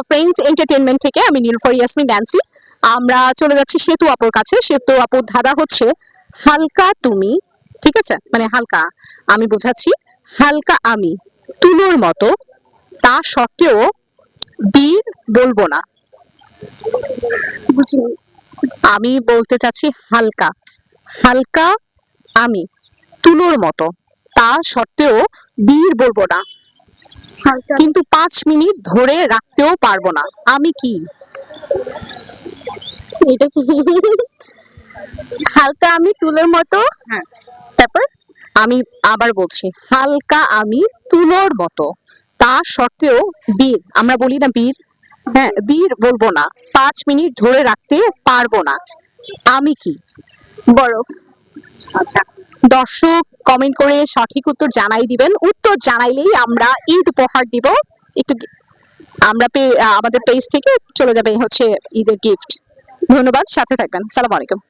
Friends entertainment থেকে আমি Nilufar Yasmin Dancy. আমরা চলে যাচ্ছি সেতু আপুর কাছে। সেতু আপুর ধাঁধা হচ্ছে হালকা তুমি, ঠিক আছে, মানে হালকা, আমি বোঝাচ্ছি, হালকা আমি তুলোর মতো, তা সত্ত্বেও বীর বলবো না। বুঝিনি। আমি বলতে চাচ্ছি হালকা, হালকা আমি তুলোর মতো, তা সত্ত্বেও বীর বলবো না, হালকা কিন্তু 5 মিনিট ধরে রাখতেও পারবো না। আমি কি? এটা কি? হালকা আমি তুলোর মতো। হ্যাঁ, তারপর আমি আবার বলছি, হালকা আমি তুলোর মতো, তা সত্ত্বেও বীর, আমরা বলি না বীর, হ্যাঁ বীর বলবো না, 5 মিনিট ধরে রাখতে পারবো না। আমি কি? বরফ। আচ্ছা, দর্শক কমেন্ট করে সঠিক উত্তর জানাই দিবেন। উত্তর জানাইলেই আমরা ঈদ উপহার দিব। একটু আমরা আমাদের পেজ থেকে চলে যাবে হচ্ছে ঈদের গিফট। ধন্যবাদ, সাথে থাকবেন। সালাম আলাইকুম।